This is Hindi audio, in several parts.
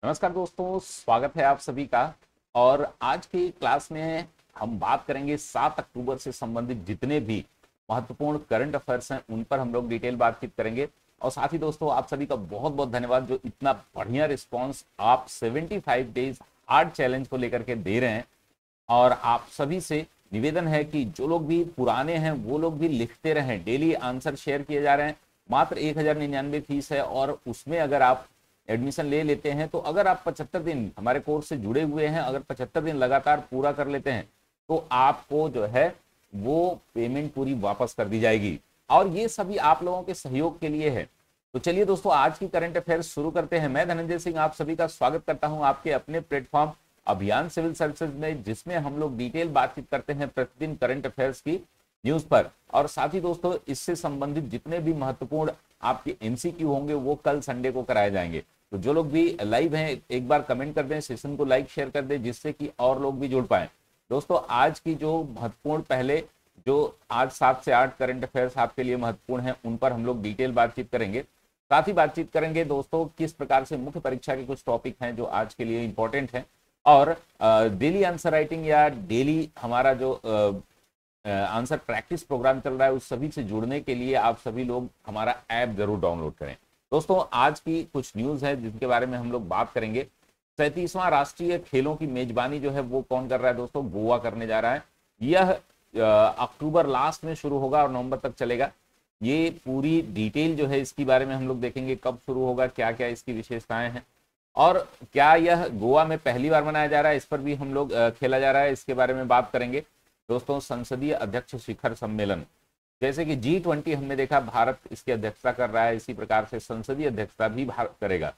नमस्कार दोस्तों, स्वागत है आप सभी का। और आज की क्लास में हम बात करेंगे 7 अक्टूबर से संबंधित जितने भी महत्वपूर्ण करंट अफेयर्स हैं उन पर हम लोग डिटेल बातचीत करेंगे। और साथ ही दोस्तों आप सभी का बहुत बहुत धन्यवाद जो इतना बढ़िया रिस्पांस आप 75 डेज हार्ड चैलेंज को लेकर के दे रहे हैं। और आप सभी से निवेदन है कि जो लोग भी पुराने हैं वो लोग भी लिखते रहें, डेली आंसर शेयर किए जा रहे हैं। मात्र 1099 फीस है और उसमें अगर आप एडमिशन ले लेते हैं तो अगर आप 75 दिन हमारे कोर्स से जुड़े हुए हैं, अगर 75 दिन लगातार पूरा कर लेते हैं तो आपको जो है वो पेमेंट पूरी वापस कर दी जाएगी। और ये सभी आप लोगों के सहयोग के लिए है। तो चलिए दोस्तों, आज की करंट अफेयर्स शुरू करते हैं। मैं धनंजय सिंह आप सभी का स्वागत करता हूं आपके अपने प्लेटफॉर्म अभियान सिविल सर्विसेज में, जिसमें हम लोग डिटेल बातचीत करते हैं प्रतिदिन करंट अफेयर्स की न्यूज पर। और साथ ही दोस्तों इससे संबंधित जितने भी महत्वपूर्ण आपके एमसीक्यू होंगे वो कल संडे को कराए जाएंगे। तो जो लोग भी लाइव हैं एक बार कमेंट कर दें, सेशन को लाइक शेयर कर दें, जिससे कि और लोग भी जुड़ पाए। दोस्तों आज की जो महत्वपूर्ण पहले जो आज 7 से 8 करंट अफेयर्स आपके लिए महत्वपूर्ण हैं उन पर हम लोग डिटेल बातचीत करेंगे। साथ ही बातचीत करेंगे दोस्तों किस प्रकार से मुख्य परीक्षा के कुछ टॉपिक हैं जो आज के लिए इंपॉर्टेंट हैं। और डेली आंसर राइटिंग या डेली हमारा जो आंसर प्रैक्टिस प्रोग्राम चल रहा है उस सभी से जुड़ने के लिए आप सभी लोग हमारा ऐप जरूर डाउनलोड करें। दोस्तों आज की कुछ न्यूज है जिनके बारे में हम लोग बात करेंगे। 37वां राष्ट्रीय खेलों की मेजबानी जो है वो कौन कर रहा है दोस्तों? गोवा करने जा रहा है। यह अक्टूबर लास्ट में शुरू होगा और नवंबर तक चलेगा। ये पूरी डिटेल जो है इसके बारे में हम लोग देखेंगे, कब शुरू होगा, क्या क्या इसकी विशेषताएं हैं और क्या यह गोवा में पहली बार मनाया जा रहा है, इस पर भी हम लोग खेला जा रहा है, इसके बारे में बात करेंगे। दोस्तों संसदीय अध्यक्ष शिखर सम्मेलन, जैसे कि G20 हमने देखा भारत इसकी अध्यक्षता कर रहा है, इसी प्रकार से संसदीय अध्यक्षता भी भारत करेगा।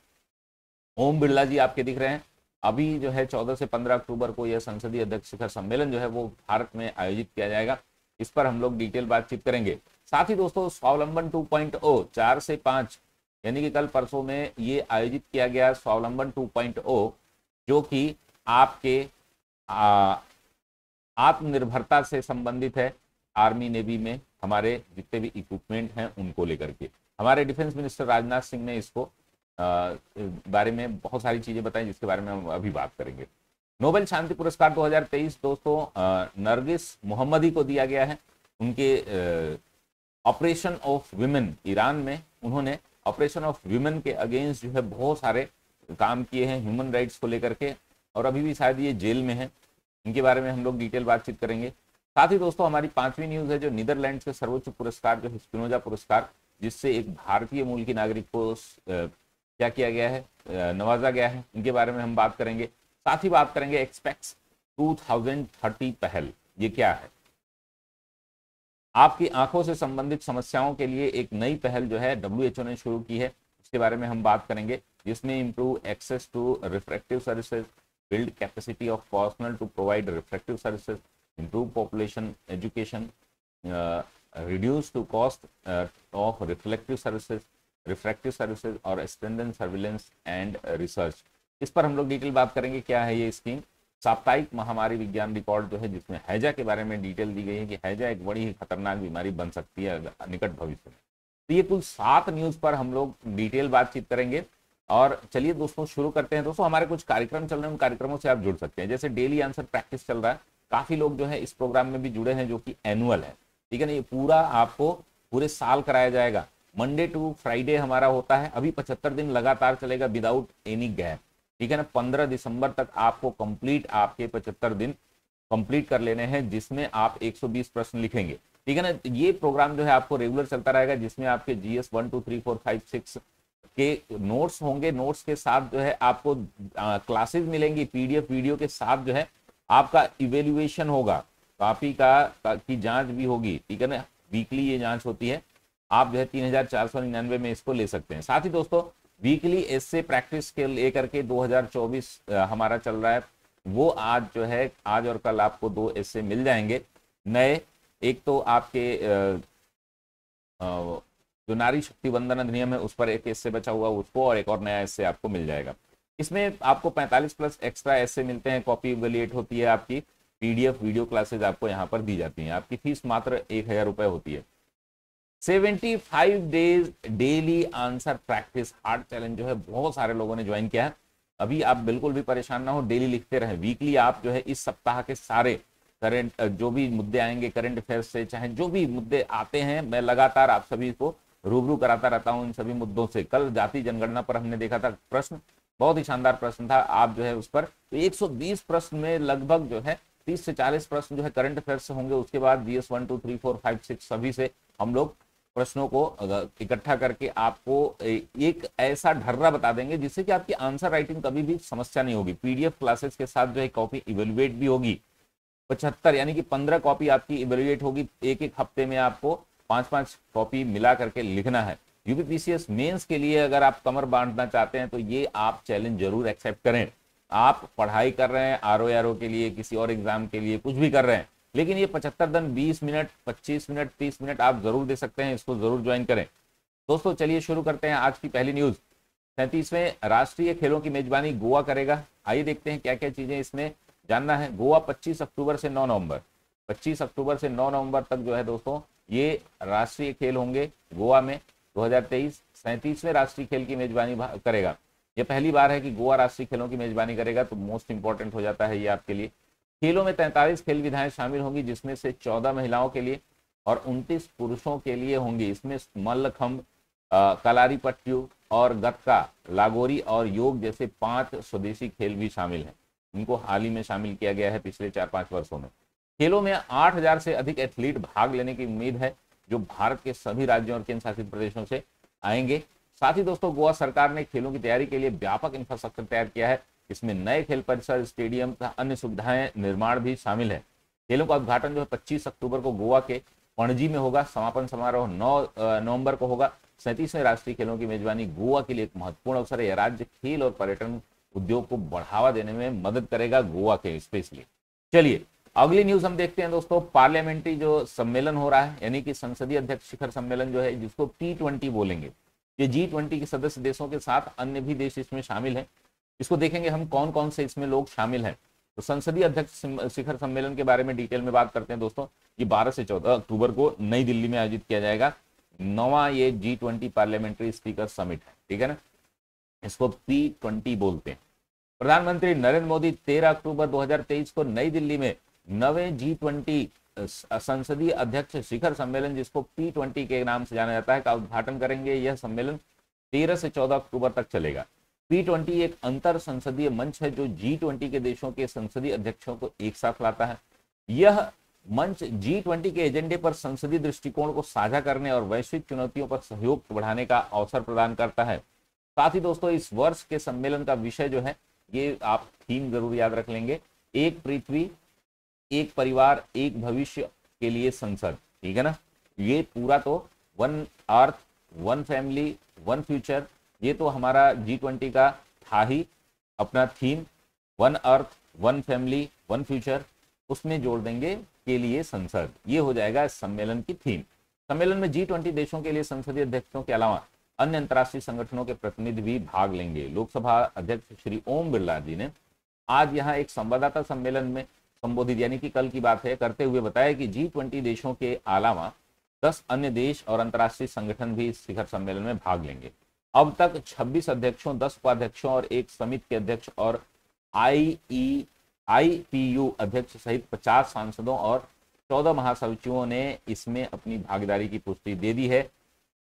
ओम बिरला जी आपके दिख रहे हैं। अभी जो है 14 से 15 अक्टूबर को यह संसदीय अध्यक्ष शिखर सम्मेलन जो है वो भारत में आयोजित किया जाएगा। इस पर हम लोग डिटेल बातचीत करेंगे। साथ ही दोस्तों स्वावलंबन 2.0 4 से 5 यानी कि कल परसों में ये आयोजित किया गया स्वावलंबन 2.0, जो कि आपके आत्मनिर्भरता से संबंधित है। आर्मी नेवी में हमारे जितने भी इक्विपमेंट हैं उनको लेकर के हमारे डिफेंस मिनिस्टर राजनाथ सिंह ने इसको बारे में बहुत सारी चीजें बताई, जिसके बारे में हम अभी बात करेंगे। नोबेल शांति पुरस्कार 2023 दोस्तों नरगिस मोहम्मदी को दिया गया है। उनके ऑपरेशन ऑफ विमेन, ईरान में उन्होंने ऑपरेशन ऑफ विमेन के अगेंस्ट जो है बहुत सारे काम किए हैं ह्यूमन राइट्स को लेकर के, और अभी भी शायद ये जेल में है। इनके बारे में हम लोग डिटेल बातचीत करेंगे। साथ ही दोस्तों हमारी 5वीं न्यूज है जो नीदरलैंड के सर्वोच्च पुरस्कार जो है स्पिनोजा पुरस्कार, जिससे एक भारतीय मूल की नागरिक को क्या किया गया है, नवाजा गया है, इनके बारे में हम बात करेंगे। साथ ही बात करेंगे एक्सपेक्ट 2030 पहल, ये क्या है? आपकी आंखों से संबंधित समस्याओं के लिए एक नई पहल जो है WHO ने शुरू की है, उसके बारे में हम बात करेंगे, जिसमें improve access to refractive services, build capacity of personnel to provide refractive services, improve population education, reduce to cost of refractive services और strengthen surveillance and research। इस पर हम लोग डिटेल बात करेंगे क्या है ये स्कीम। साप्ताहिक महामारी विज्ञान रिकॉर्ड जो है जिसमें हैजा के बारे में डिटेल दी गई है कि हैजा एक बड़ी ही खतरनाक बीमारी बन सकती है निकट भविष्य में। तो ये कुल 7 न्यूज पर हम लोग डिटेल बातचीत करेंगे। और चलिए दोस्तों शुरू करते हैं। दोस्तों हमारे कुछ कार्यक्रम चल रहे हैं, उन कार्यक्रमों से आप जुड़ सकते हैं। जैसे डेली आंसर प्रैक्टिस चल रहा है, काफी लोग जो है इस प्रोग्राम में भी जुड़े हैं जो कि एनुअल है, ठीक है ना। ये पूरा आपको पूरे साल कराया जाएगा। मंडे टू फ्राइडे हमारा होता है, अभी 75 दिन लगातार चलेगा विदाउट एनी गैप, ठीक है ना। 15 दिसंबर तक आपको कंप्लीट आपके 75 दिन कंप्लीट कर लेने हैं, जिसमें आप 120 प्रश्न लिखेंगे, ठीक है ना। ये प्रोग्राम जो है आपको रेगुलर चलता रहेगा, जिसमें आपके GS 1 2 3 4 5 6 के नोट्स होंगे। नोट्स के साथ जो है आपको क्लासेस मिलेंगी, PDF वीडियो के साथ जो है आपका इवेल्युएशन होगा, कॉपी की जांच भी होगी, ठीक है ना। वीकली ये जांच होती है, आप जो है 3499 में इसको ले सकते हैं। साथ ही दोस्तों वीकली एस्से प्रैक्टिस के लेकर के 2024 हमारा चल रहा है, वो आज जो है आज और कल आपको 2 एस्से मिल जाएंगे नए। एक तो आपके जो नारी शक्ति वंदन अधिनियम है उस पर एक एस्से बचा हुआ उसको, और एक और नया एस्से आपको मिल जाएगा। इसमें आपको 45 प्लस एक्स्ट्रा एस्से मिलते हैं, कॉपी इवेल्युएट होती है, आपकी PDF वीडियो क्लासेज आपको यहाँ पर दी जाती हैं। आपकी फीस मात्र 1000 रुपए होती है। 75 days daily answer practice hard challenge जो है बहुत सारे लोगों ने ज्वाइन किया है। अभी आप बिल्कुल भी परेशान ना हो, डेली लिखते रहें। वीकली आप जो है इस सप्ताह के सारे करंट जो भी मुद्दे आएंगे करंट अफेयर्स से, चाहे जो भी मुद्दे आते हैं, मैं लगातार आप सभी को रूबरू कराता रहता हूं इन सभी मुद्दों से। कल जाति जनगणना पर हमने देखा था प्रश्न, बहुत ही शानदार प्रश्न था, आप जो है उस पर तो 120 प्रश्न में लगभग जो है 30 से 40 प्रश्न जो है करंट अफेयर्स से होंगे। उसके बाद जीएस 1 2 3 4 5 6 सभी से हम लोग प्रश्नों को इकट्ठा करके आपको एक ऐसा ढर्रा बता देंगे जिससे कि आपकी आंसर राइटिंग कभी भी समस्या नहीं होगी। पीडीएफ क्लासेस के साथ जो है कॉपी इवेलुएट भी होगी, 75 यानी कि 15 कॉपी आपकी इवेलुएट होगी। एक एक हफ्ते में आपको 5-5 कॉपी मिला करके लिखना है। यूपीपीसीएस मेंस के लिए अगर आप कमर बांधना चाहते हैं तो ये आप चैलेंज जरूर एक्सेप्ट करें। आप पढ़ाई कर रहे हैं आरओ के लिए, किसी और एग्जाम के लिए, कुछ भी कर रहे हैं, लेकिन ये 75 दिन 20 मिनट 25 मिनट 30 मिनट आप जरूर दे सकते हैं, इसको जरूर ज्वाइन करें। दोस्तों चलिए शुरू करते हैं आज की पहली न्यूज। 37वें राष्ट्रीय खेलों की मेजबानी गोवा करेगा। आइए देखते हैं क्या क्या चीजें इसमें जानना है। गोवा 25 अक्टूबर से 9 नवंबर 25 अक्टूबर से 9 नवंबर तक जो है दोस्तों ये राष्ट्रीय खेल होंगे गोवा में। 2023 37वें राष्ट्रीय खेल की मेजबानी करेगा। यह पहली बार है कि गोवा राष्ट्रीय खेलों की मेजबानी करेगा, तो मोस्ट इंपॉर्टेंट हो जाता है ये आपके लिए। खेलों में 43 खेल विधाएं शामिल होंगी, जिसमें से 14 महिलाओं के लिए और 29 पुरुषों के लिए होंगी। इसमें मल्लखंब, कलारीपट्टू और गत्का, लागोरी और योग जैसे 5 स्वदेशी खेल भी शामिल हैं। इनको हाल ही में शामिल किया गया है पिछले 4-5 वर्षों में। खेलों में 8000 से अधिक एथलीट भाग लेने की उम्मीद है, जो भारत के सभी राज्यों और केंद्र शासित प्रदेशों से आएंगे। साथ ही दोस्तों गोवा सरकार ने खेलों की तैयारी के लिए व्यापक इंफ्रास्ट्रक्चर तैयार किया है। इसमें नए खेल परिसर, स्टेडियम तथा अन्य सुविधाएं निर्माण भी शामिल है। खेलों का उद्घाटन जो है 25 अक्टूबर को गोवा के पणजी में होगा। समापन समारोह 9 नवंबर को होगा। 37वें राष्ट्रीय खेलों की मेजबानी गोवा के लिए एक महत्वपूर्ण अवसर है। यह राज्य खेल और पर्यटन उद्योग को बढ़ावा देने में मदद करेगा, गोवा के स्पेशली। चलिए अगली न्यूज हम देखते हैं दोस्तों। पार्लियामेंट्री जो सम्मेलन हो रहा है, यानी कि संसदीय अध्यक्ष शिखर सम्मेलन जो है, जिसको T20 बोलेंगे, ये G20 के सदस्य देशों के साथ अन्य भी देश इसमें शामिल हैं। इसको देखेंगे हम कौन कौन से इसमें लोग शामिल हैं। तो संसदीय अध्यक्ष शिखर सम्मेलन के बारे में डिटेल में बात करते हैं दोस्तों। ये 12 से 14 अक्टूबर को नई दिल्ली में आयोजित किया जाएगा। 9वां ये G20 पार्लियामेंट्री स्पीकर समिट है, ठीक है ना, इसको P20 बोलते हैं। प्रधानमंत्री नरेंद्र मोदी 13 अक्टूबर 2023 को नई दिल्ली में 9वें G20 संसदीय अध्यक्ष शिखर सम्मेलन, जिसको P20 के नाम से जाना जाता है, का उद्घाटन करेंगे। यह सम्मेलन 13 से 14 अक्टूबर तक चलेगा। P20 एक अंतर संसदीय मंच है जो G20 के देशों के संसदीय अध्यक्षों को एक साथ लाता है। यह मंच G20 के एजेंडे पर संसदीय दृष्टिकोण को साझा करने और वैश्विक चुनौतियों पर सहयोग बढ़ाने का अवसर प्रदान करता है। साथ ही दोस्तों इस वर्ष के सम्मेलन का विषय जो है, ये आप थीम जरूर याद रख लेंगे, एक पृथ्वी, एक परिवार, एक भविष्य के लिए संसद, ठीक है ना। ये पूरा तो one earth, one family, one future, ये तो हमारा G20 का था ही अपना theme, one earth, one family, one future, उसमें जोड़ देंगे के लिए संसद, ये हो जाएगा इस सम्मेलन की थीम। सम्मेलन में G20 देशों के लिए संसदीय अध्यक्षों के अलावा अन्य अंतर्राष्ट्रीय संगठनों के प्रतिनिधि भी भाग लेंगे। लोकसभा अध्यक्ष श्री ओम बिरला जी ने आज यहाँ एक संवाददाता सम्मेलन में संबोधित, यानी कि कल की बात है, करते हुए बताया कि G20 देशों के अलावा 10 अन्य देश और अंतर्राष्ट्रीय संगठन भी इस शिखर सम्मेलन में भाग लेंगे। अब तक 26 अध्यक्षों, 10 उपाध्यक्षों और एक समिति के अध्यक्ष और IPU अध्यक्ष सहित 50 सांसदों और 14 महासचिवों ने इसमें अपनी भागीदारी की पुष्टि दे दी है।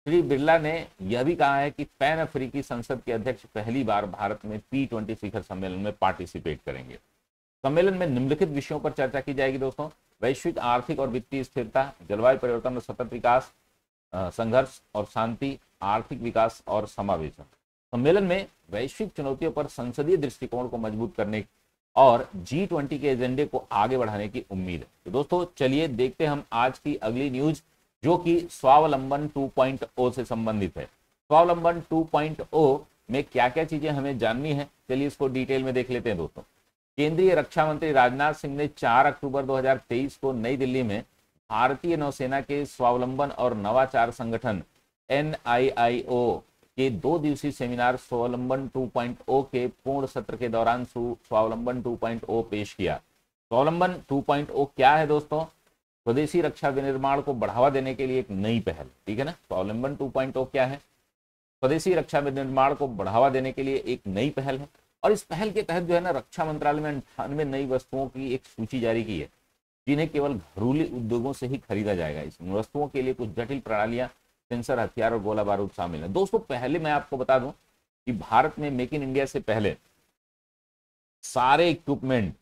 श्री बिरला ने यह भी कहा है कि पैन अफ्रीकी संसद के अध्यक्ष पहली बार भारत में P20 शिखर सम्मेलन में पार्टिसिपेट करेंगे। सम्मेलन में निम्नलिखित विषयों पर चर्चा की जाएगी दोस्तों: वैश्विक आर्थिक और वित्तीय स्थिरता, जलवायु परिवर्तन और सतत विकास, संघर्ष और शांति, आर्थिक विकास और समावेशन। सम्मेलन में वैश्विक चुनौतियों पर संसदीय दृष्टिकोण को मजबूत करने और G20 के एजेंडे को आगे बढ़ाने की उम्मीद है। तो दोस्तों चलिए देखते हैं हम आज की अगली न्यूज, जो कि स्वावलंबन 2.0 से संबंधित है। स्वावलंबन 2.0 में क्या क्या चीजें हमें जाननी है, चलिए इसको डिटेल में देख लेते हैं दोस्तों। केंद्रीय रक्षा मंत्री राजनाथ सिंह ने 4 अक्टूबर 2023 को नई दिल्ली में भारतीय नौसेना के स्वावलंबन और नवाचार संगठन NIIO के 2 दिवसीय सेमिनार स्वावलंबन 2.0 के पूर्ण सत्र के दौरान स्वावलंबन 2.0 पेश किया। स्वावलंबन 2.0 क्या है दोस्तों? स्वदेशी रक्षा विनिर्माण को बढ़ावा देने के लिए एक नई पहल, ठीक है ना। स्वावलंबन 2.0 क्या है? स्वदेशी रक्षा विनिर्माण को बढ़ावा देने के लिए एक नई पहल है। और इस पहल के तहत जो है ना रक्षा मंत्रालय में 98 नई वस्तुओं की एक सूची जारी की है, जिन्हें केवल घरेलू उद्योगों से ही खरीदा जाएगा। इस वस्तुओं के लिए कुछ जटिल प्रणालियां, सेंसर, हथियार और गोला बारूद शामिल है। दोस्तों पहले मैं आपको बता दूं कि भारत में मेक इन इंडिया से पहले सारे इक्विपमेंट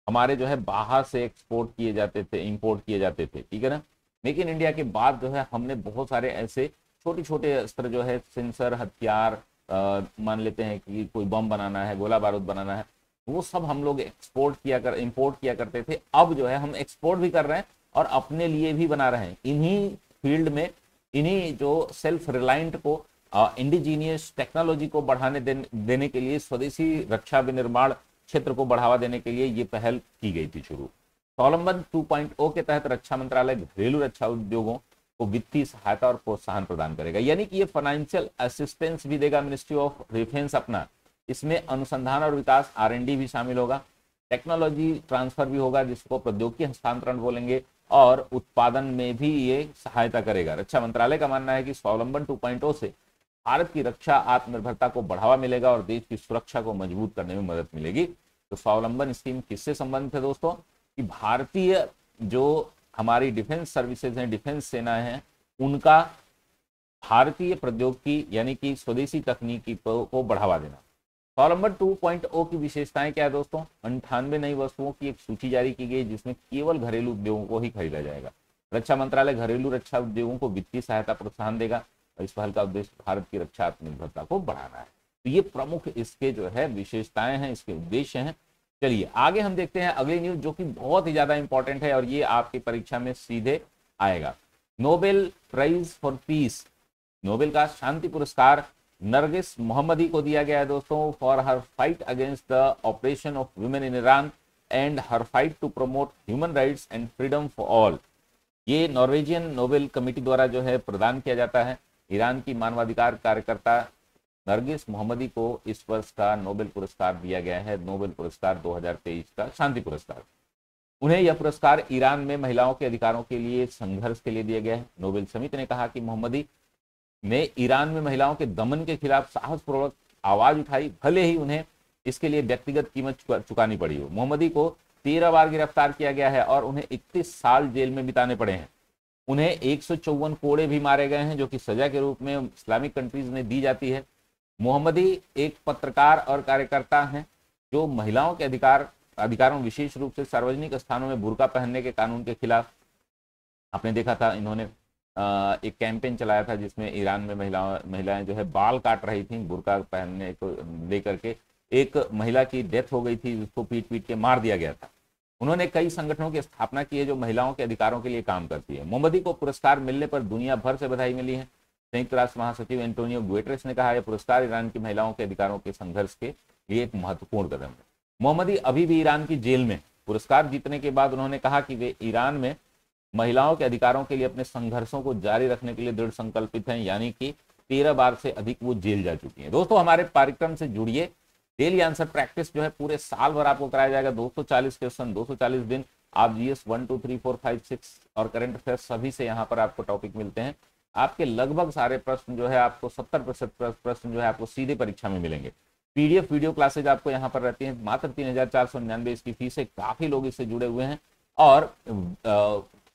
हमारे जो है बाहर से एक्सपोर्ट किए जाते थे, इंपोर्ट किए जाते थे, ठीक है ना। मेक इन इंडिया के बाद जो है हमने बहुत सारे ऐसे छोटे छोटे अस्त्र जो है, सेंसर, हथियार, मान लेते हैं कि कोई बम बनाना है, गोला बारूद बनाना है, वो सब हम लोग इंपोर्ट किया करते थे। अब जो है हम एक्सपोर्ट भी कर रहे हैं और अपने लिए भी बना रहे हैं। इन्हीं फील्ड में, इन्हीं जो सेल्फ रिलायंट को, इंडिजीनियस टेक्नोलॉजी को बढ़ाने देने के लिए, स्वदेशी रक्षा विनिर्माण क्षेत्र को बढ़ावा देने के लिए ये पहल की गई थी शुरू। स्वावलंबन 2.0 के तहत रक्षा मंत्रालय घरेलू रक्षा उद्योगों को वित्तीय सहायता और प्रोत्साहन प्रदान करेगा, यानी कि ये फाइनेंशियल असिस्टेंस भी देगा मिनिस्ट्री ऑफ डिफेंस अपना। इसमें अनुसंधान और विकास R&D भी शामिल होगा, टेक्नोलॉजी ट्रांसफर भी होगा, जिसको प्रौद्योगिकी हस्तांतरण बोलेंगे, और उत्पादन में भी ये सहायता करेगा। रक्षा मंत्रालय का मानना है कि स्वावलंबन 2.0 से भारत की रक्षा आत्मनिर्भरता को बढ़ावा मिलेगा और देश की सुरक्षा को मजबूत करने में मदद मिलेगी। तो स्वावलंबन स्कीम किससे संबंधित है दोस्तों? कि भारतीय जो हमारी डिफेंस सर्विसेज हैं, डिफेंस सेनाएं हैं, उनका भारतीय प्रौद्योगिकी यानी कि स्वदेशी तकनीकी को बढ़ावा देना। स्वावलंबन 2.0 की विशेषताएं क्या है दोस्तों? 98 नई वस्तुओं की एक सूची जारी की गई, जिसमें केवल घरेलू उद्योगों को ही खरीदा जाएगा। रक्षा मंत्रालय घरेलू रक्षा उद्योगों को वित्तीय सहायता प्रोत्साहन देगा और इस पहल का उद्देश्य भारत की रक्षा आत्मनिर्भरता को बढ़ाना है। तो ये प्रमुख इसके जो है विशेषताएं हैं, इसके उद्देश्य हैं। चलिए आगे हम देखते हैं अगली न्यूज, जो कि बहुत ही ज्यादा इंपॉर्टेंट है और ये आपकी परीक्षा में सीधे आएगा। Nobel prize for peace, Nobel का शांति पुरस्कार नरगिस मोहम्मदी को दिया गया है दोस्तों, for her fight against the operation of women in Iran and her fight to promote human rights and freedom for all. ये नॉर्वेजियन नोबेल कमेटी द्वारा जो है प्रदान किया जाता है। ईरान की मानवाधिकार कार्यकर्ता नरगिस मोहम्मदी को इस वर्ष का नोबेल पुरस्कार दिया गया है, नोबेल पुरस्कार 2023 का शांति पुरस्कार। उन्हें यह पुरस्कार ईरान में महिलाओं के अधिकारों के लिए संघर्ष के लिए दिया गया है। नोबेल समिति ने कहा कि मोहम्मदी ने ईरान में महिलाओं के दमन के खिलाफ साहसपूर्वक आवाज उठाई, भले ही उन्हें इसके लिए व्यक्तिगत कीमत चुकानी पड़ी हो। मोहम्मदी को 13 बार गिरफ्तार किया गया है और उन्हें 31 साल जेल में बिताने पड़े हैं। उन्हें 154 कोड़े भी मारे गए हैं, जो कि सजा के रूप में इस्लामिक कंट्रीज में दी जाती है। मोहम्मदी एक पत्रकार और कार्यकर्ता हैं जो महिलाओं के अधिकारों, विशेष रूप से सार्वजनिक स्थानों में बुर्का पहनने के कानून के खिलाफ, आपने देखा था इन्होंने एक कैंपेन चलाया था जिसमें ईरान में महिलाएं जो है बाल काट रही थी बुर्का पहनने को लेकर के। एक महिला की डेथ हो गई थी, जिसको पीट पीट के मार दिया गया था। उन्होंने कई संगठनों की स्थापना की है जो महिलाओं के अधिकारों के लिए काम करती है। मोहम्मदी को पुरस्कार मिलने पर दुनिया भर से बधाई मिली है। संयुक्त राष्ट्र महासचिव एंटोनियो गुटेरेस ने कहा यह पुरस्कार ईरान की महिलाओं के अधिकारों के संघर्ष के लिए एक महत्वपूर्ण कदम है। मोहम्मदी अभी भी ईरान की जेल में। पुरस्कार जीतने के बाद उन्होंने कहा कि वे ईरान में महिलाओं के अधिकारों के लिए अपने संघर्षों को जारी रखने के लिए दृढ़ संकल्पित हैं, यानी कि 13 बार से अधिक वो जेल जा चुकी हैं। दोस्तों हमारे कार्यक्रम से जुड़िए। डेली आंसर प्रैक्टिस जो है पूरे साल भर आपको कराया जाएगा। 240 क्वेश्चन, 240 दिन। आप GS 1 2 3 4 5 6 और करंट अफेयर्स सभी से यहाँ पर आपको टॉपिक मिलते हैं। आपके लगभग सारे प्रश्न जो है आपको 70% प्रश्न जो है आपको सीधे परीक्षा में मिलेंगे। PDF वीडियो क्लासेज आपको यहाँ पर रहती हैं। मात्र 3499 इसकी फीस है। काफी लोग इससे जुड़े हुए हैं और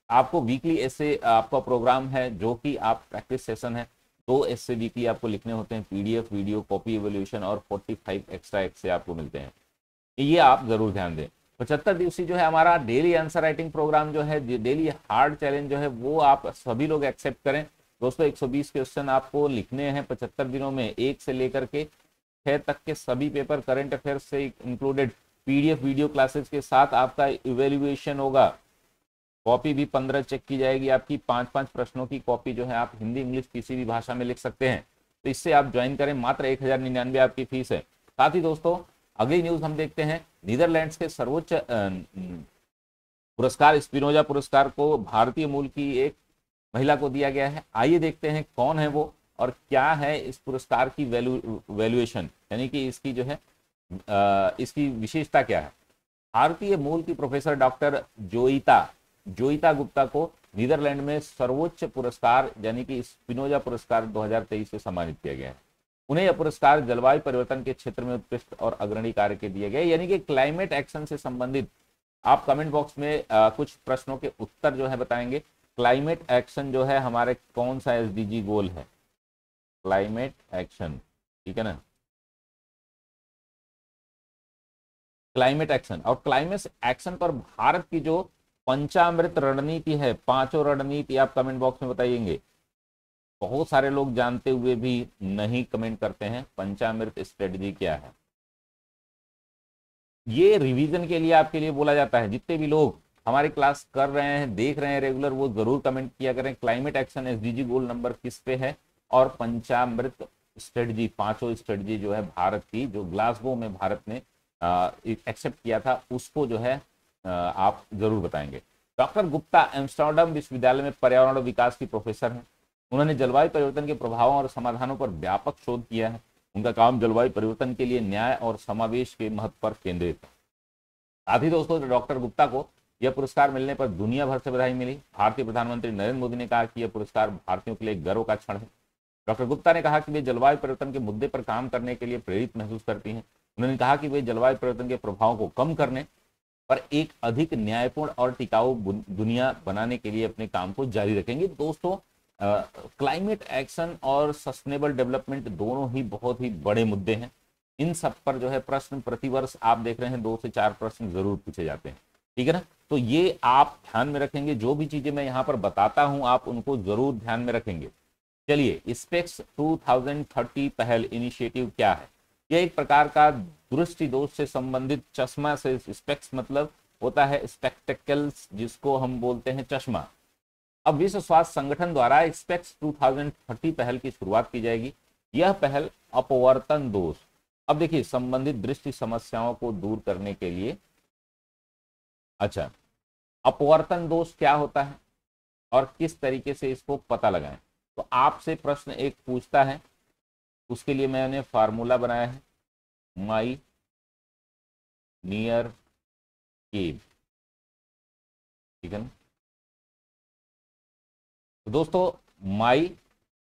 आपको वीकली ऐसे आपका प्रोग्राम है जो कि आप प्रैक्टिस सेशन है, 2 ऐसे वीकली आपको लिखने होते हैं। PDF वीडियो कॉपी एवोल्यूशन और 45 एक्स्ट्रा ऐसे आपको मिलते हैं। ये आप जरूर ध्यान दें। 75 दिवसीय जो है हमारा डेली आंसर राइटिंग प्रोग्राम जो है, डेली हार्ड चैलेंज जो है वो आप सभी लोग एक्सेप्ट करें। दोस्तों 120 क्वेश्चन आपको लिखने हैं 75 दिनों में, 1 से लेकर के 6 तक के सभी पेपर करंट अफेयर्स से इंक्लूडेड PDF वीडियो क्लासेस के साथ आपका इवेल्युएशन होगा। कॉपी भी 15 चेक की जाएगी आपकी। 5-5 प्रश्नों की कॉपी जो है आप हिंदी इंग्लिश किसी भी भाषा में लिख सकते हैं। तो इससे आप ज्वाइन करें, मात्र 1099 आपकी फीस है। साथ ही दोस्तों अगली न्यूज हम देखते हैं। नीदरलैंड्स के सर्वोच्च पुरस्कार स्पिनोजा पुरस्कार को भारतीय मूल की एक महिला को दिया गया है। आइए देखते हैं कौन है वो और क्या है इस पुरस्कार की वैल्यूएशन, यानी कि इसकी जो है इसकी विशेषता क्या है। भारतीय मूल की प्रोफेसर डॉक्टर जोईता गुप्ता को नीदरलैंड में सर्वोच्च पुरस्कार यानी कि स्पिनोजा पुरस्कार 2023 से सम्मानित किया गया है। उन्हें यह पुरस्कार जलवायु परिवर्तन के क्षेत्र में उत्कृष्ट और अग्रणी कार्य के दिए गए। यानी कि क्लाइमेट एक्शन से संबंधित आप कमेंट बॉक्स में कुछ प्रश्नों के उत्तर जो है बताएंगे। क्लाइमेट एक्शन जो है हमारे कौन सा एसडीजी गोल है? क्लाइमेट एक्शन, ठीक है ना, क्लाइमेट एक्शन। और क्लाइमेट एक्शन पर भारत की जो पंचामृत रणनीति है, पांचों रणनीति आप कमेंट बॉक्स में बताइएंगे। बहुत सारे लोग जानते हुए भी नहीं कमेंट करते हैं पंचामृत स्ट्रेटजी क्या है। ये रिवीजन के लिए आपके लिए बोला जाता है। जितने भी लोग हमारी क्लास कर रहे हैं, देख रहे हैं रेगुलर, वो जरूर कमेंट किया करें climate action SDG goal number किस पे है, और पंचामृत स्ट्रेटजी, पांचों स्ट्रेटजी जो है भारत की, जो ग्लासगो में भारत ने एक्सेप्ट किया था, उसको जो है आप जरूर बताएंगे। डॉक्टर गुप्ता एम्स्टर्डम विश्वविद्यालय में पर्यावरण विकास की प्रोफेसर हैं। उन्होंने जलवायु परिवर्तन के प्रभावों और समाधानों पर व्यापक शोध किया है। उनका काम जलवायु परिवर्तन के लिए न्याय और समावेश के महत्व पर केंद्रित है। साथ ही दोस्तों, डॉक्टर गुप्ता को यह पुरस्कार मिलने पर दुनिया भर से बधाई मिली। भारतीय प्रधानमंत्री नरेंद्र मोदी ने कहा कि यह पुरस्कार भारतीयों के लिए गर्व का क्षण है। डॉक्टर गुप्ता ने कहा कि वे जलवायु परिवर्तन के मुद्दे पर काम करने के लिए प्रेरित महसूस करती हैं। उन्होंने कहा कि वे जलवायु परिवर्तन के प्रभावों को कम करने पर एक अधिक न्यायपूर्ण और टिकाऊ दुनिया बनाने के लिए अपने काम को जारी रखेंगे। दोस्तों, क्लाइमेट एक्शन और सस्टेनेबल डेवलपमेंट दोनों ही बहुत ही बड़े मुद्दे हैं। इन सब पर जो है प्रश्न प्रतिवर्ष आप देख रहे हैं 2 से 4 प्रश्न जरूर पूछे जाते हैं, ठीक है ना। तो ये आप ध्यान में रखेंगे, जो भी चीजें मैं यहाँ पर बताता हूं आप उनको जरूर ध्यान में रखेंगे। चलिए, स्पेक्स 2030 पहल इनिशिएटिव क्या है? यह एक प्रकार का दृष्टि दोष से संबंधित चश्मा से, स्पेक्स मतलब होता है स्पेक्टेकल्स, जिसको हम बोलते हैं चश्मा। अब विश्व स्वास्थ्य संगठन द्वारा स्पेक्स 2030 पहल की शुरुआत की जाएगी। यह पहल अपवर्तन दोष, अब देखिए, संबंधित दृष्टि समस्याओं को दूर करने के लिए, अच्छा, अपवर्तन दोष क्या होता है और किस तरीके से इसको पता लगाएं? तो आपसे प्रश्न एक पूछता है, उसके लिए मैंने फार्मूला बनाया है, माई नियर केव, ठीक है ना। तो दोस्तों,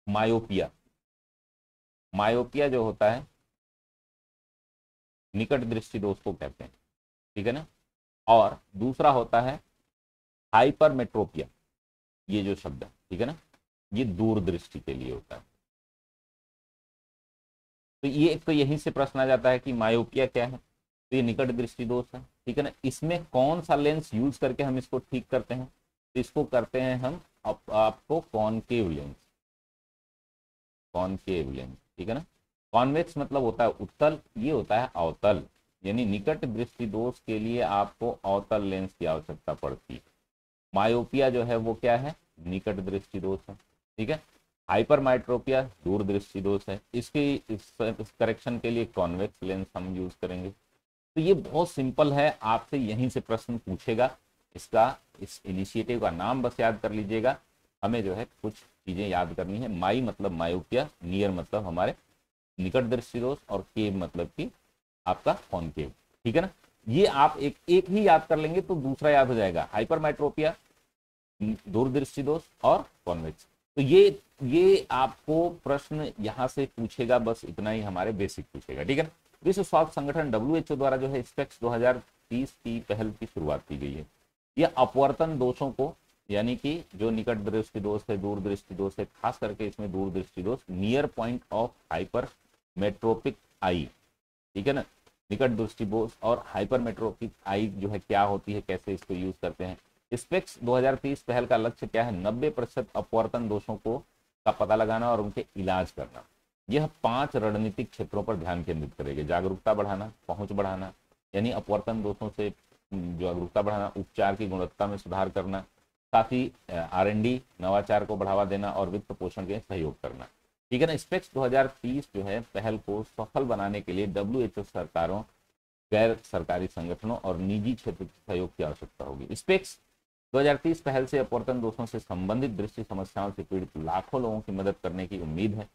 मायोपिया, मायोपिया जो होता है निकट दृष्टि दोष को कहते हैं, ठीक है ना। और दूसरा होता है हाइपरमेट्रोपिया, ये जो शब्द है, ठीक है ना, ये दूरदृष्टि के लिए होता है। तो ये एक तो यहीं से प्रश्न आ जाता है कि मायोपिया क्या है, तो ये निकट दृष्टि दोष है, ठीक है ना। इसमें कौन सा लेंस यूज करके हम इसको ठीक करते हैं? तो इसको करते हैं हम आपको कॉनकेव लेंस, कॉनकेव लेंस, ठीक है ना। कॉन्वेक्स मतलब होता है उत्तल, ये होता है अवतल, यानी निकट दृष्टि दोष के लिए आपको अवतल लेंस की आवश्यकता पड़ती है। मायोपिया जो है वो क्या है? निकट दृष्टि दोष है, ठीक है। हाइपरमेट्रोपिया दूर दृष्टि दोष है। इसके इस करेक्शन के लिए कॉन्वेक्स लेंस हम यूज करेंगे। तो ये बहुत सिंपल है, आपसे यहीं से प्रश्न पूछेगा। इसका, इस इनिशिएटिव का नाम बस याद कर लीजिएगा। हमें जो है कुछ चीजें याद करनी है। माई मतलब मायोपिया, नियर मतलब हमारे निकट दृष्टि दोष, और केव मतलब कि आपका कॉनकेव, ठीक है ना। ये आप एक ही याद कर लेंगे तो दूसरा याद हो जाएगा, हाइपरमेट्रोपिया, दूरदृष्टि दोष और कॉन्वेक्स। तो ये आपको प्रश्न यहां से पूछेगा, बस इतना ही हमारे बेसिक पूछेगा, ठीक है ना। विश्व स्वास्थ्य संगठन WHO द्वारा जो है स्पेक्स 2030 की पहल की शुरुआत की गई है। यह अपवर्तन दोषों को, यानी कि जो निकट दृष्टि दोष है, दूर दृष्टि दोष है, खास करके इसमें दूर दृष्टि दोष, नियर पॉइंट ऑफ हाइपर मेट्रोपिक आई, ठीक है ना, निकट दृष्टि दोष और हाइपरमेट्रोपिक आई जो है क्या होती है, कैसे इसको यूज करते हैं। स्पेक्स 2030 पहल का लक्ष्य क्या है? 90% अपवर्तन दोषों को का पता लगाना और उनके इलाज करना। यह 5 रणनीतिक क्षेत्रों पर ध्यान केंद्रित करेगी। जागरूकता बढ़ाना, पहुंच बढ़ाना, यानी अपवर्तन दोषों से जागरूकता बढ़ाना, उपचार की गुणवत्ता में सुधार करना, साथ ही R&D नवाचार को बढ़ावा देना और वित्त पोषण के सहयोग करना, ठीक है ना। स्पेक्स 2030 जो है पहल को सफल बनाने के लिए WHO सरकारों, गैर सरकारी संगठनों और निजी क्षेत्र के सहयोग की आवश्यकता होगी। स्पेक्स 2030 पहल से अपवर्तन दोषों से संबंधित दृष्टि समस्याओं से पीड़ित लाखों लोगों की मदद करने की उम्मीद है,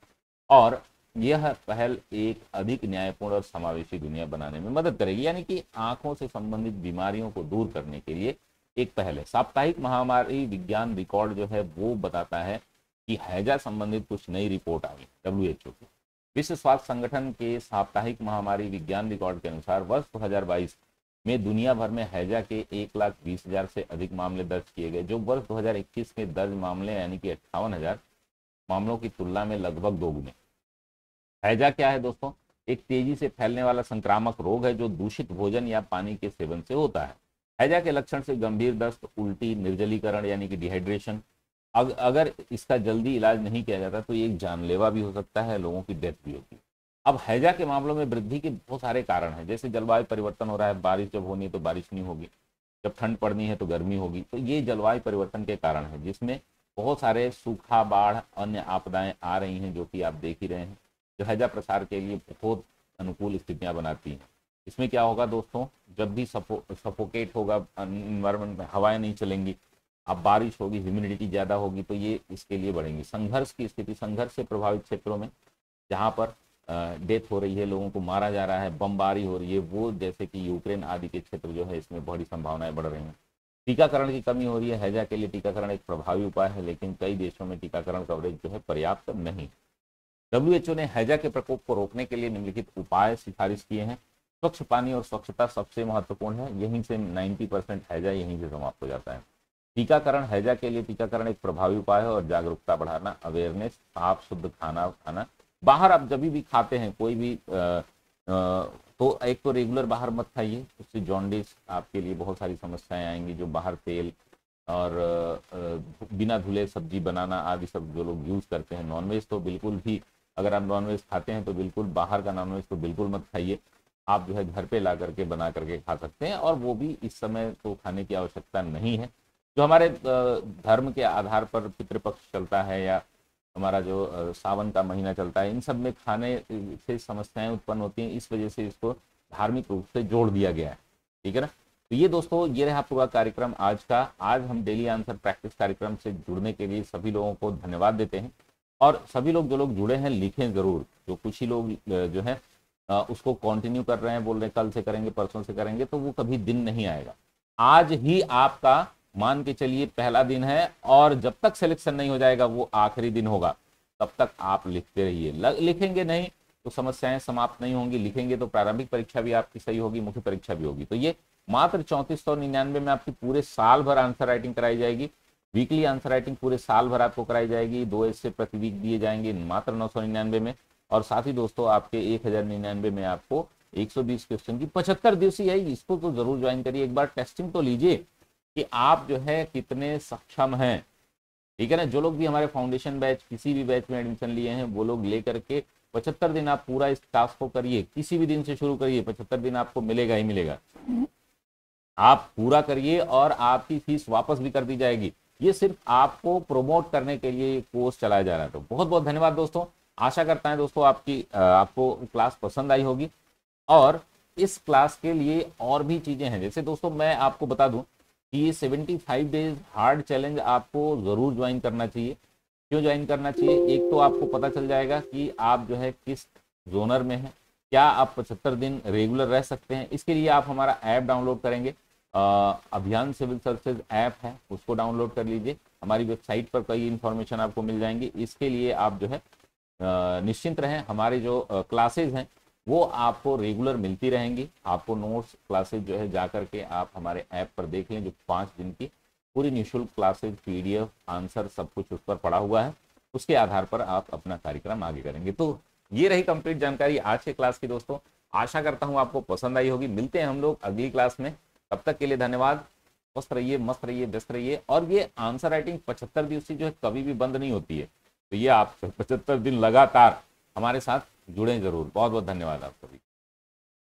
और यह पहल एक अधिक न्यायपूर्ण और समावेशी दुनिया बनाने में मदद करेगी। यानी कि आंखों से संबंधित बीमारियों को दूर करने के लिए एक पहल है। साप्ताहिक महामारी विज्ञान रिकॉर्ड जो है वो बताता है कि हैजा संबंधित कुछ नई रिपोर्ट आई WHO की। विश्व स्वास्थ्य संगठन के साप्ताहिक महामारी विज्ञान रिकॉर्ड के अनुसार वर्ष 2022 में दुनिया भर में हैजा के 1,20,000 से अधिक मामले दर्ज किए गए, जो वर्ष 2021 में दर्ज मामले यानी कि 58,000 मामलों की तुलना में लगभग दोगुने। हैजा क्या है दोस्तों? एक तेजी से फैलने वाला संक्रामक रोग है जो दूषित भोजन या पानी के सेवन से होता है। हैजा के लक्षण से गंभीर दस्त, उल्टी, निर्जलीकरण यानी कि डिहाइड्रेशन, अगर इसका जल्दी इलाज नहीं किया जाता तो ये एक जानलेवा भी हो सकता है, लोगों की डेथ भी होती है। अब हैजा के मामलों में वृद्धि के बहुत सारे कारण हैं, जैसे जलवायु परिवर्तन हो रहा है, बारिश जब होनी है तो बारिश नहीं होगी, जब ठंड पड़नी है तो गर्मी होगी, तो ये जलवायु परिवर्तन के कारण है, जिसमें बहुत सारे सूखा, बाढ़, अन्य आपदाएं आ रही हैं, जो कि आप देख ही रहे हैं, जो हैजा प्रसार के लिए बहुत अनुकूल स्थितियां बनाती हैं। इसमें क्या होगा दोस्तों? जब भी सफोकेट होगा इन्वायरमेंट में, हवाएं नहीं चलेंगी, अब बारिश होगी, ह्यूमिडिटी ज़्यादा होगी, तो ये इसके लिए बढ़ेंगी। संघर्ष की स्थिति, संघर्ष से प्रभावित क्षेत्रों में जहाँ पर डेथ हो रही है, लोगों को मारा जा रहा है, बमबारी हो रही है, वो जैसे कि यूक्रेन आदि के क्षेत्र जो है, इसमें बड़ी संभावनाएं बढ़ रही हैं। टीकाकरण की कमी हो रही है। हैजा के लिए टीकाकरण एक प्रभावी उपाय है, लेकिन कई देशों में टीकाकरण कवरेज जो है पर्याप्त नहीं। WHO ने हैजा के प्रकोप को रोकने के लिए निम्नलिखित उपाय सिफारिश किए हैं। स्वच्छ पानी और स्वच्छता सबसे महत्वपूर्ण है, यहीं से 90% हैजा यहीं से समाप्त हो जाता है। टीकाकरण, हैजा के लिए टीकाकरण एक प्रभावी उपाय है और जागरूकता बढ़ाना, अवेयरनेस, साफ शुद्ध खाना खाना। बाहर आप जब भी खाते हैं कोई भी तो एक तो रेगुलर बाहर मत खाइए, उससे जॉन्डिस, आपके लिए बहुत सारी समस्याएं आएंगी। जो बाहर तेल और बिना धुले सब्जी बनाना आदि सब जो लोग यूज करते हैं, नॉनवेज तो बिल्कुल भी, अगर आप नॉनवेज खाते हैं तो बिल्कुल बाहर का नॉनवेज तो बिल्कुल मत खाइए। आप जो है घर पे ला करके बना करके खा सकते हैं, और वो भी इस समय तो खाने की आवश्यकता नहीं है। जो हमारे धर्म के आधार पर पितृपक्ष चलता है, या हमारा जो सावन का महीना चलता है, इन सब में खाने से समस्याएं उत्पन्न होती हैं, इस वजह से इसको धार्मिक रूप से जोड़ दिया गया है। ठीक है ना? तो ये दोस्तों, ये रहा पूरा कार्यक्रम आज का। आज हम डेली आंसर प्रैक्टिस कार्यक्रम से जुड़ने के लिए सभी लोगों को धन्यवाद देते हैं, और सभी लोग जो लोग जुड़े हैं लिखें जरूर। जो कुछ ही लोग जो है उसको कंटिन्यू कर रहे हैं, बोल रहे हैं कल से करेंगे, परसों से करेंगे, तो वो कभी दिन नहीं आएगा। आज ही आपका मान के चलिए पहला दिन है, और जब तक सिलेक्शन नहीं हो जाएगा वो आखिरी दिन होगा। तब तक आप लिखते रहिए। लिखेंगे नहीं तो समस्याएं समाप्त नहीं होंगी, लिखेंगे तो प्रारंभिक परीक्षा भी आपकी सही होगी, मुख्य परीक्षा भी होगी। तो ये मात्र 3499 में आपकी पूरे साल भर आंसर राइटिंग कराई जाएगी। वीकली आंसर राइटिंग पूरे साल भर आपको कराई जाएगी। 2 ऐसे प्रति वीक दिए जाएंगे मात्र 999 में। और साथ ही दोस्तों, आपके 1099 में आपको 120 क्वेश्चन की 75 दिवसीय है। इसको तो जरूर ज्वाइन करिए, एक बार टेस्टिंग तो लीजिए कि आप जो है कितने सक्षम हैं। ठीक है ना? जो लोग भी हमारे फाउंडेशन बैच, किसी भी बैच में एडमिशन लिए हैं, वो लोग लेकर के 75 दिन आप पूरा इस टास्क को करिए। किसी भी दिन से शुरू करिए, 75 दिन आपको मिलेगा ही मिलेगा। आप पूरा करिए और आपकी फीस वापस भी कर दी जाएगी। ये सिर्फ आपको प्रोमोट करने के लिए कोर्स चलाया जा रहा है। तो बहुत बहुत धन्यवाद दोस्तों। आशा करता है दोस्तों आपको क्लास पसंद आई होगी, और इस क्लास के लिए और भी चीजें हैं। जैसे दोस्तों, मैं आपको बता दूं कि ये 75 डेज हार्ड चैलेंज आपको जरूर ज्वाइन करना चाहिए। क्यों ज्वाइन करना चाहिए? एक तो आपको पता चल जाएगा कि आप जो है किस जोनर में हैं, क्या आप 75 दिन रेगुलर रह सकते हैं। इसके लिए आप हमारा ऐप डाउनलोड करेंगे। अभियान सिविल सर्विसेज ऐप है, उसको डाउनलोड कर लीजिए। हमारी वेबसाइट पर कई इंफॉर्मेशन आपको मिल जाएंगी। इसके लिए आप जो है निश्चिंत रहें, हमारी जो क्लासेज हैं वो आपको रेगुलर मिलती रहेंगी। आपको नोट्स, क्लासेज जो है जा करके आप हमारे ऐप पर देख लें, जो 5 दिन की पूरी निःशुल्क क्लासेज, PDF, आंसर सब कुछ उस पर पड़ा हुआ है। उसके आधार पर आप अपना कार्यक्रम आगे करेंगे। तो ये रही कंप्लीट जानकारी आज के क्लास की दोस्तों। आशा करता हूँ आपको पसंद आई होगी। मिलते हैं हम लोग अगली क्लास में, तब तक के लिए धन्यवाद। स्वस्थ रहिए, मस्त रहिए, व्यस्त रहिए। और ये आंसर राइटिंग 75 दिवसीय जो है कभी भी बंद नहीं होती है, तो ये आप 75 दिन लगातार हमारे साथ जुड़े जरूर। बहुत बहुत धन्यवाद आप सभी।